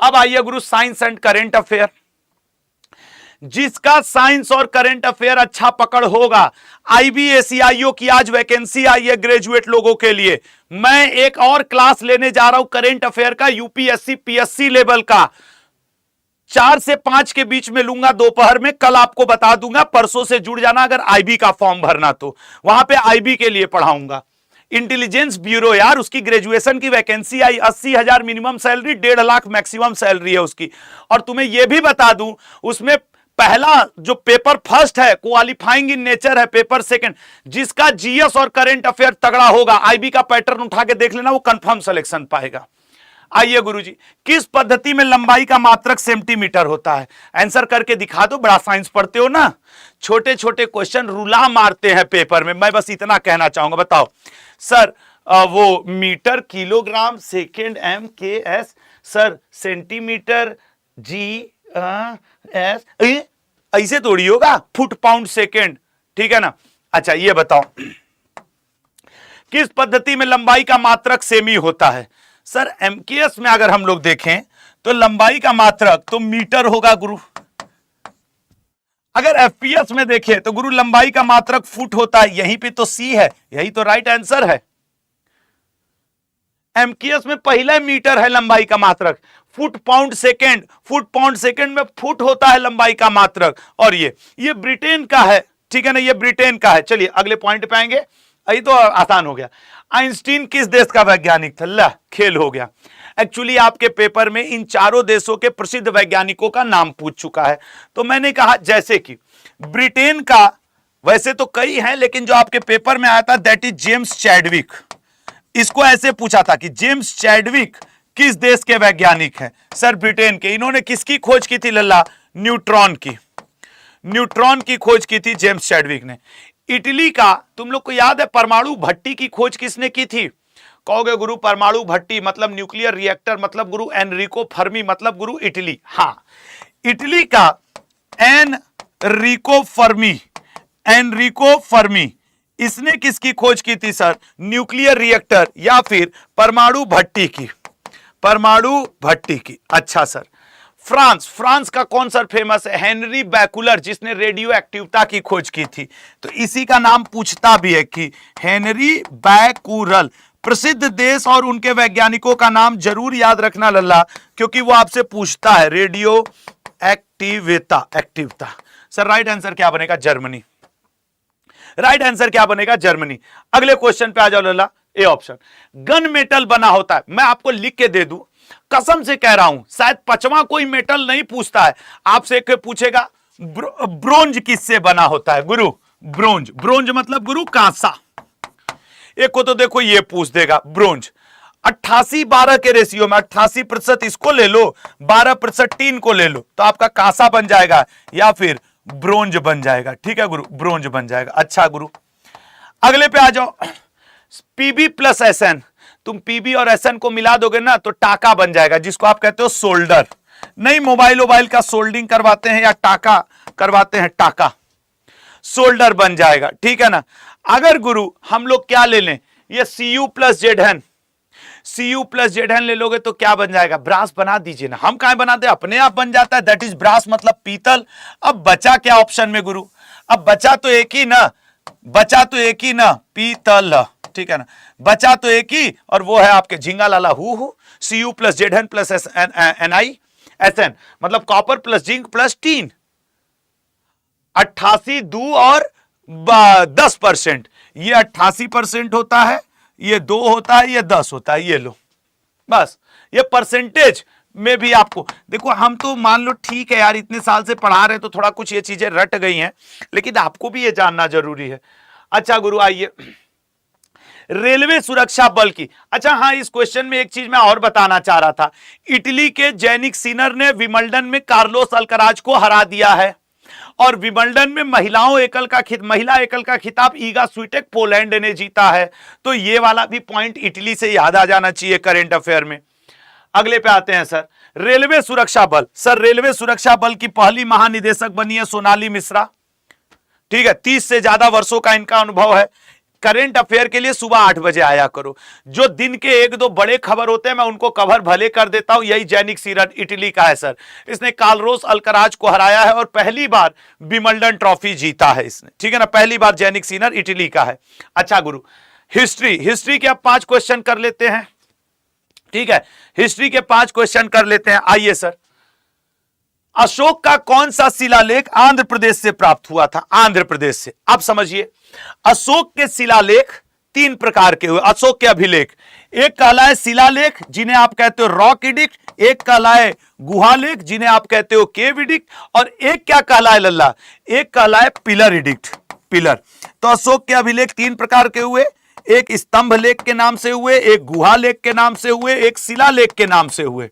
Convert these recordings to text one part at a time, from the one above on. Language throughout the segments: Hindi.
अब आइए गुरु साइंस एंड करेंट अफेयर। जिसका साइंस और करंट अफेयर अच्छा पकड़ होगा, आईबीएसईआईओ की आज वैकेंसी आई है ग्रेजुएट लोगों के लिए। मैं एक और क्लास लेने जा रहा हूं करंट अफेयर का, यूपीएससी पीएससी लेवल का, 4 से 5 के बीच में लूंगा दोपहर में। कल आपको बता दूंगा, परसों से जुड़ जाना अगर आईबी का फॉर्म भरना तो वहां पे आईबी के लिए पढ़ाऊंगा। इंटेलिजेंस ब्यूरो यार, उसकी ग्रेजुएशन की वैकेंसी आई, 80,000 minimum salary, 1.5 lakh maximum salary है उसकी। और तुम्हें यह भी बता दूं, उसमें पहला जो पेपर फर्स्ट है क्वालिफाइंग इन नेचर है, पेपर सेकंड। जिसका जीएस और करंट अफेयर तगड़ा होगा, आईबी का पैटर्न उठा के देख लेना, वो कंफर्म सिलेक्शन पाएगा। आइए गुरुजी, किस पद्धति में लंबाई का मात्रक सेंटीमीटर होता है? आंसर करके दिखा दो, बड़ा साइंस पढ़ते हो ना, छोटे छोटे क्वेश्चन रुला मारते हैं पेपर में। मैं बस इतना कहना चाहूंगा, बताओ सर वो मीटर, किलोग्राम, सेकेंड, एम के S, sir centimetre, G S, ऐसे थोड़ी होगा, फुट पाउंड सेकेंड, ठीक है ना। अच्छा ये बताओ, किस पद्धति में लंबाई का मात्रक सेमी होता है? सर एमकेएस में अगर हम लोग देखें तो लंबाई का मात्रक तो मीटर होगा गुरु। अगर एफपीएस में देखें तो गुरु लंबाई का मात्रक फुट होता है, यहीं पे तो सी है, यही तो राइट आंसर है। एमकेएस में पहला मीटर है लंबाई का मात्रक, foot pound second, foot pound second में फुट होता है लंबाई का मात्रक। और ये ब्रिटेन का है, ठीक है ना, ये ब्रिटेन का है। चलिए अगले पॉइंट पे आएंगे, यही तो आसान हो गया। आइंस्टीन किस देश का वैज्ञानिक था? ला खेल हो गया। एक्चुअली आपके पेपर में इन चारों देशों के प्रसिद्ध वैज्ञानिकों का नाम पूछ चुका है, तो मैंने कहा जैसे कि ब्रिटेन का, वैसे तो कई हैं लेकिन जो आपके पेपर में आया था दैट इज जेम्स चैडविक। इसको ऐसे पूछा था कि जेम्स चैडविक किस देश के वैज्ञानिक हैं? सर ब्रिटेन के। इन्होंने किसकी खोज की थी लल्ला? न्यूट्रॉन की। न्यूट्रॉन की खोज की थी जेम्स चैडविक ने। इटली का, तुम लोग को याद है परमाणु भट्टी की खोज किसने की थी? कहोगे गुरु परमाणु भट्टी मतलब न्यूक्लियर रिएक्टर, मतलब गुरु एनरिको फर्मी, मतलब गुरु इटली। हां, इटली का एनरिको फर्मी, इसने किसकी खोज की थी सर? न्यूक्लियर रिएक्टर या फिर परमाणु भट्टी की, परमाणु भट्टी की। अच्छा सर, फ्रांस का कौन सा फेमस है? हेनरी बैकुलर, जिसने रेडियो एक्टिविटी की खोज की थी। तो इसी का नाम पूछता भी है कि हेनरी बैकुलर। प्रसिद्ध देश और उनके वैज्ञानिकों का नाम जरूर याद रखना लल्ला, क्योंकि वो आपसे पूछता है रेडियो एक्टिविटा। सर राइट आंसर क्या बनेगा? जर्मनी। राइट आंसर क्या बनेगा? जर्मनी। अगले क्वेश्चन पे आ जाओ लल्ला, ए ऑप्शन। गन मेटल बना होता है, मैं आपको लिख के दे दूं, कसम से कह रहा हूं, शायद 5वां कोई मेटल नहीं पूछता है आपसे। एक पूछेगा ब्रोंज किससे बना होता है? गुरु ब्रोंज। ब्रोंज मतलब गुरु कांसा। एक को तो देखो ये पूछ देगा ब्रोंज। 88-12 के रेशियो में 88% इसको ले लो, 12% टीन को ले लो, तो आपका कांसा बन जाएगा या फिर ब्रोंज बन जाएगा। ठीक है गुरु, ब्रोंज बन जाएगा। अच्छा गुरु, अगले पे आ जाओ। पीबी प्लस एसएन, तुम पीबी और एसएन को मिला दोगे ना तो टाका बन जाएगा, जिसको आप कहते हो सोल्डर। नहीं मोबाइल का सोल्डिंग करवाते हैं या टाका करवाते हैं, टाका सोल्डर बन जाएगा। ठीक है ना। अगर गुरु हम लोग क्या ले लें, ये Cu plus Zn, Cu plus Zn ले लोगे तो क्या बन जाएगा? ब्रास बना दीजिए ना। हम कहां बनाते हैं, अपने आप बन जाता है, दैट इज ब्रास मतलब पीतल। अब बचा क्या ऑप्शन में गुरु? अब बचा तो एक ही ना, बचा तो एक ही ना, पीतल। ठीक है ना, बचा तो एक ही, और वो है आपके झिंगा लाला हु। Cu plus Z N plus SN मतलब copper plus zinc plus tin. 88 2 और 10%, ये 88% होता है, ये 2 होता है, ये 10 होता है। ये लो बस, ये परसेंटेज में भी आपको देखो, हम तो मान लो ठीक है यार, इतने साल से पढ़ा रहे हैं तो थोड़ा कुछ ये चीजें रट गई हैं, लेकिन आपको भी ये जानना जरूरी है। अच्छा गुरु आइए, रेलवे सुरक्षा बल की। अच्छा हाँ, इस क्वेश्चन में एक चीज मैं और बताना चाह रहा था। इटली के जैनिक सिनर ने विंबलडन में कार्लोस अल्कराज को हरा दिया है, और विंबलडन में महिला एकल का खिताब ईगा स्विटेक पोलैंड ने जीता है। तो ये वाला भी पॉइंट इटली से याद आ जाना चाहिए करेंट अफेयर में। अगले पे आते हैं सर, रेलवे सुरक्षा बल। सर रेलवे सुरक्षा बल की पहली महानिदेशक बनी है सोनाली मिश्रा। ठीक है, 30 से ज्यादा वर्षों का इनका अनुभव है। करंट अफेयर के लिए सुबह 8 बजे आया करो। जो दिन के एक दो बड़े खबर होते हैं मैं उनको कवर भले कर देता हूं। यही जैनिक सीरन इटली का है सर, इसने कार्लोस अल्कराज को हराया है और पहली बार विंबलडन ट्रॉफी जीता है इसने, ठीक है ना, पहली बार जैनिक सीरन इटली का है। अच्छा गुरु, हिस्ट्री के अब 5 क्वेश्चन कर लेते हैं, ठीक है, हिस्ट्री के 5 क्वेश्चन कर लेते हैं। आइए सर, अशोक का कौन सा शिलालेख आंध्र प्रदेश से प्राप्त हुआ था? आंध्र प्रदेश से। अब समझिए, अशोक के शिलालेख 3 प्रकार के हुए। अशोक के अभिलेख, एक कहलाए शिलालेख जिन्हें आप कहते हो रॉक एडिक्ट, एक कहलाए गुहालेख जिन्हें आप कहते हो केव एडिक्ट, और एक क्या कहलाए लल्ला, एक कहलाए पिलर एडिक्ट, पिलर। तो अशोक के अभिलेख 3 प्रकार के हुए, एक स्तंभ लेख के नाम से हुए, एक गुहा लेख के नाम से हुए, एक शिलालेख के नाम से हुए।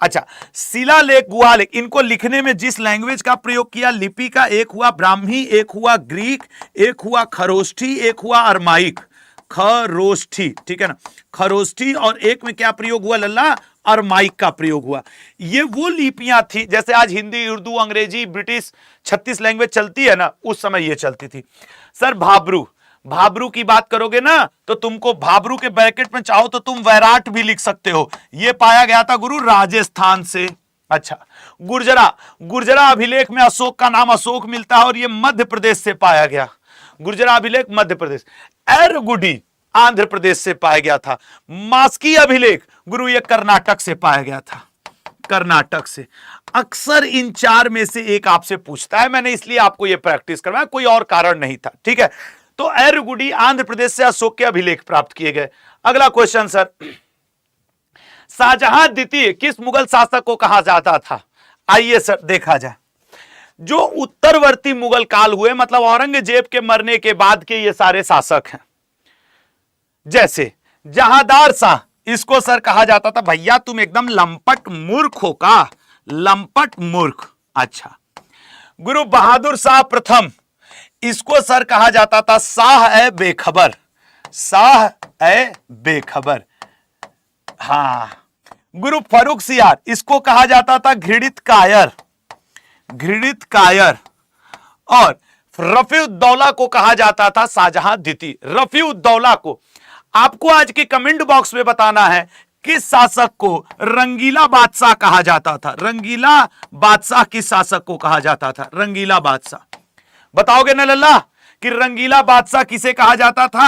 अच्छा, शिलालेख गुहालेख, इनको लिखने में जिस लैंग्वेज का प्रयोग किया लिपि का, एक हुआ ब्राह्मी, एक हुआ ग्रीक, एक हुआ खरोष्ठी, एक हुआ अरमाइक, खरोष्ठी, ठीक है ना, खरोष्ठी, और एक में क्या प्रयोग हुआ लल्ला, अरमाइक का प्रयोग हुआ। ये वो लिपियां थी जैसे आज हिंदी, उर्दू, अंग्रेजी, ब्रिटिश 36 लैंग्वेज चलती है ना, उस समय ये चलती थी। सर भाब्रू की बात करोगे ना तो तुमको भाब्रू के ब्रैकेट में चाहो तो तुम वैराट भी लिख सकते हो। यह पाया गया था गुरु राजस्थान से। अच्छा, गुर्जरा अभिलेख में अशोक का नाम अशोक मिलता है और यह मध्य प्रदेश से पाया गया। गुर्जरा अभिलेख मध्य प्रदेश। एरगुडी आंध्र प्रदेश से पाया गया था। मास्की अभिलेख गुरु ये कर्नाटक से पाया गया था, कर्नाटक से। अक्सर इन 4 में से एक आपसे पूछता है, मैंने इसलिए आपको यह प्रैक्टिस करवाया, कोई और कारण नहीं था, ठीक है। तो एरगुडी आंध्र प्रदेश से अशोक के अभिलेख प्राप्त किए गए। अगला क्वेश्चन सर, शाहजहां द्वितीय किस मुगल शासक को कहा जाता था? आइए सर देखा जाए। जो उत्तरवर्ती मुगल काल हुए, मतलब औरंगजेब के मरने के बाद के ये सारे शासक हैं, जैसे जहांदार शाह, इसको सर कहा जाता था भैया तुम एकदम लंपट मूर्ख हो का, लंपट मूर्ख। अच्छा, गुरु बहादुर शाह प्रथम, इसको सर कहा जाता था शाह ए बेखबर, शाह ए बेखबर। हां, गुरु फर्रुखसियार, इसको कहा जाता था घृणित कायर, घृणित कायर। और रफीउद्दौला को कहा जाता था शाहजहां द्वितीय। रफीउद्दौला को आपको आज के कमेंट बॉक्स में बताना है किस शासक को रंगीला बादशाह कहा जाता था। रंगीला बादशाह किस शासक को कहा जाता था? रंगीला बादशाह। बताओगे ना लल्ला कि रंगीला बादशाह किसे कहा जाता था?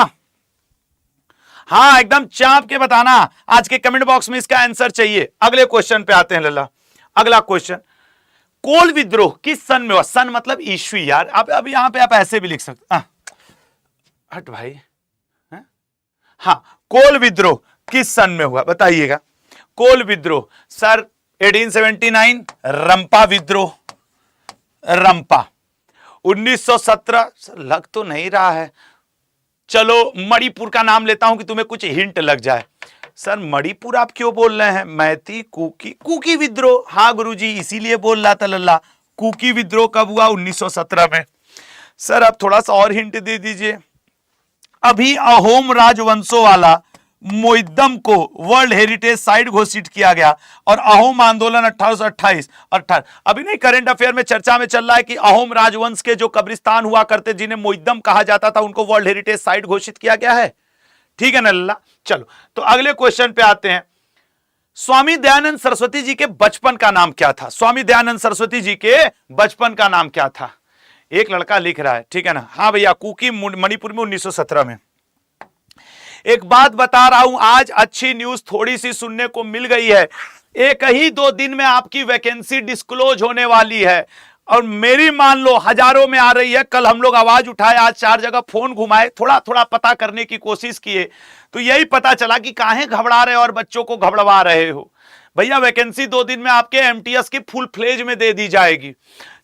हां, एकदम चाप के बताना। आज के कमेंट बॉक्स में इसका आंसर चाहिए। अगले क्वेश्चन पे आते हैं लल्ला। अगला क्वेश्चन, कोल विद्रोह किस सन में हुआ? सन मतलब ईस्वी यार। अब यहां पे आप ऐसे भी लिख सकते। हट भाई। हां, कोल विद्रोह किस सन में हुआ बताइएगा? कोल विद्रोह सर 1879। रंपा विद्रोह, रंपा 1917। लग तो नहीं रहा है, चलो मणिपुर का नाम लेता हूं कि तुम्हें कुछ हिंट लग जाए। सर मणिपुर आप क्यों बोल रहे हैं? मैती कुकी विद्रोह। हाँ गुरुजी, इसीलिए बोल रहा था लल्ला। कुकी विद्रोह कब हुआ? 1917 में। सर अब थोड़ा सा और हिंट दे दीजिए। अभी अहोम राजवंशों वाला मोइद्दम को वर्ल्ड हेरिटेज साइट घोषित किया गया और अहोम आंदोलन 1828 और अभी नहीं करंट अफेयर में चर्चा में चल रहा है कि अहोम राजवंश के जो कब्रिस्तान हुआ करते जिन्हें मोइद्दम कहा जाता था उनको वर्ल्ड हेरिटेज साइट घोषित किया गया है। ठीक है ना लल्ला? चलो तो अगले क्वेश्चन पे आते हैं। स्वामी दयानंद सरस्वती जी के बचपन का नाम क्या था? स्वामी दयानंद सरस्वती जी के बचपन का नाम क्या था? एक लड़का लिख रहा है, ठीक है ना? हाँ भैया, कुकी मणिपुर में 1917 में। एक बात बता रहा हूं, आज अच्छी न्यूज थोड़ी सी सुनने को मिल गई है। एक ही 2 दिन में आपकी वैकेंसी डिस्क्लोज होने वाली है और मेरी मान लो हजारों में आ रही है। कल हम लोग आवाज उठाए, आज 4 जगह फोन घुमाए, थोड़ा थोड़ा पता करने की कोशिश किए तो यही पता चला कि काहे घबरा रहे हो और बच्चों को घबरवा रहे हो। भैया वैकेंसी 2 दिन में आपके एमटीएस की फुल फ्लेज में दे दी जाएगी।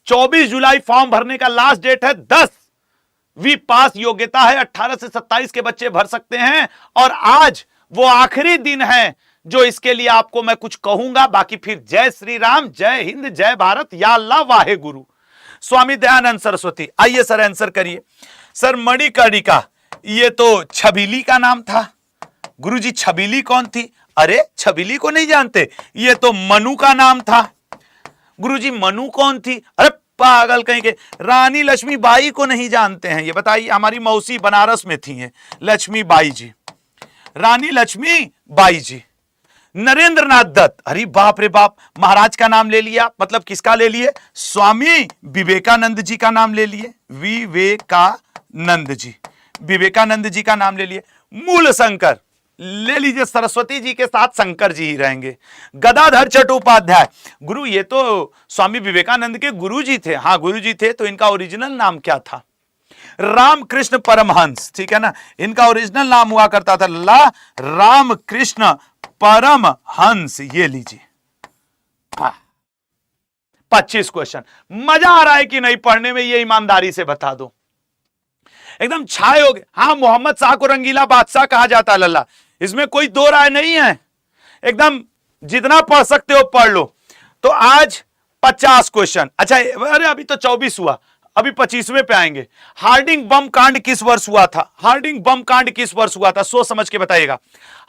24 जुलाई फॉर्म भरने का लास्ट डेट है। 10वीं पास योग्यता है, 18 से 27 के बच्चे भर सकते हैं और आज वो आखिरी दिन है जो इसके लिए आपको मैं कुछ कहूंगा। बाकी फिर जय श्री राम, जय हिंद, जय भारत, या अल्लाह, वाहे गुरु। स्वामी दयानंद सरस्वती। आइए सर आंसर करिए। सर मणिकर्णिका, ये तो छबीली का नाम था। गुरुजी छबीली कौन थी? अरे छबीली को नहीं जानते? ये तो मनु का नाम था। गुरुजी मनु कौन थी? अरे पागल कहीं के, रानी लक्ष्मीबाई को नहीं जानते हैं? ये बताइए, हमारी मौसी बनारस में थी लक्ष्मीबाई जी, रानी लक्ष्मीबाई जी। नरेंद्रनाथ दत्त, अरे बाप रे बाप, महाराज का नाम ले लिया, मतलब किसका ले लिए? स्वामी विवेकानंद जी का नाम ले लिए, विवेकानंद जी, विवेकानंद जी का नाम ले लिए। मूल शंकर ले लीजिए, सरस्वती जी के साथ शंकर जी ही रहेंगे। गदाधर चट्टोपाध्याय, गुरु ये तो स्वामी विवेकानंद के गुरु जी थे। हाँ गुरु जी थे, तो इनका ओरिजिनल नाम क्या था? रामकृष्ण परमहंस, ठीक है ना, इनका ओरिजिनल नाम हुआ करता था रामकृष्ण परमहंस। ये लीजिए 25 क्वेश्चन। मजा आ रहा है कि नहीं पढ़ने में, ये ईमानदारी से बता दो। एकदम छाए हो गए। हाँ, मोहम्मद शाह को रंगीला बादशाह कहा जाता लल्ला, इसमें कोई दो राय नहीं है। एकदम जितना पढ़ सकते हो पढ़ लो। तो आज 50 क्वेश्चन। अच्छा, अरे अभी तो 24 हुआ, अभी 25वें पे आएंगे। हार्डिंग बम कांड किस वर्ष हुआ था? हार्डिंग बम कांड किस वर्ष हुआ था? सोच समझ के बताइएगा।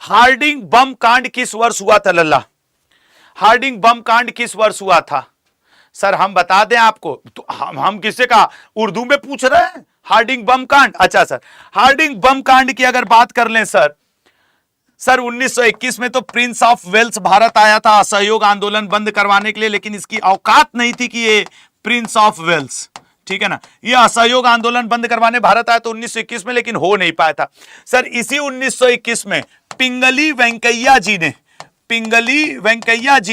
हार्डिंग बम कांड किस वर्ष हुआ था लल्ला? हार्डिंग बम कांड किस वर्ष हुआ था? सर हम बता दें आपको, तो हम किससे कहा? उर्दू में पूछ रहे हैं हार्डिंग बम कांड। अच्छा सर, हार्डिंग बम कांड की अगर बात कर लें सर 1921 में तो प्रिंस ऑफ वेल्स भारत आया था असहयोग आंदोलन बंद करवाने के लिए, लेकिन इसकी औकात नहीं थी कि ये प्रिंस ऑफ वेल्स, ठीक है ना, ये असहयोग आंदोलन बंद करवाने भारत आया तो 1921 में, लेकिन हो नहीं पाया था। सर इसी 1921 में पिंगली वेंकैया जी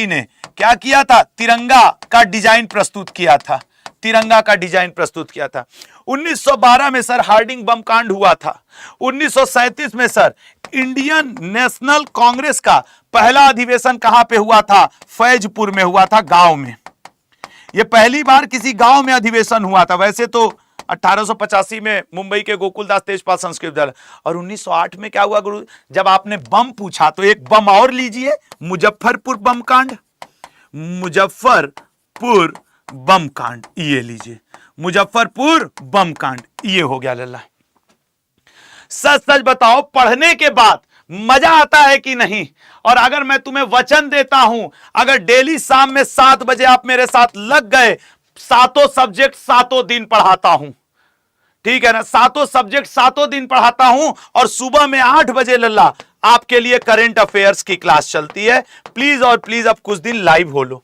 ने क्या किया था? तिरंगा का डिजाइन प्रस्तुत किया था। तिरंगा का डिजाइन प्रस्तुत किया था। 1912 में सर हार्डिंग बम कांड हुआ था। 1937 में सर इंडियन नेशनल कांग्रेस का पहला अधिवेशन कहां पे हुआ था? फैजपुर में हुआ था, गांव में। यह पहली बार किसी गांव में अधिवेशन हुआ था। वैसे तो 1885 में मुंबई के गोकुलदास तेजपाल संस्कृत विद्यालय। और 1908 में क्या हुआ गुरु? जब आपने बम पूछा तो एक बम और लीजिए, मुजफ्फरपुर बम कांड। मुजफ्फरपुर बम कांड, ये लीजिए, मुजफ्फरपुर बम कांड, ये हो गया लल्ला। सच सच बताओ, पढ़ने के बाद मजा आता है कि नहीं? और अगर मैं तुम्हें वचन देता हूं, अगर डेली शाम में 7 बजे आप मेरे साथ लग गए, सातों सब्जेक्ट सातों दिन पढ़ाता हूं, ठीक है ना, सातों सब्जेक्ट सातों दिन पढ़ाता हूं, और सुबह में 8 बजे लल्ला आपके लिए करंट अफेयर्स की क्लास चलती है। प्लीज और प्लीज अब कुछ दिन लाइव हो लो।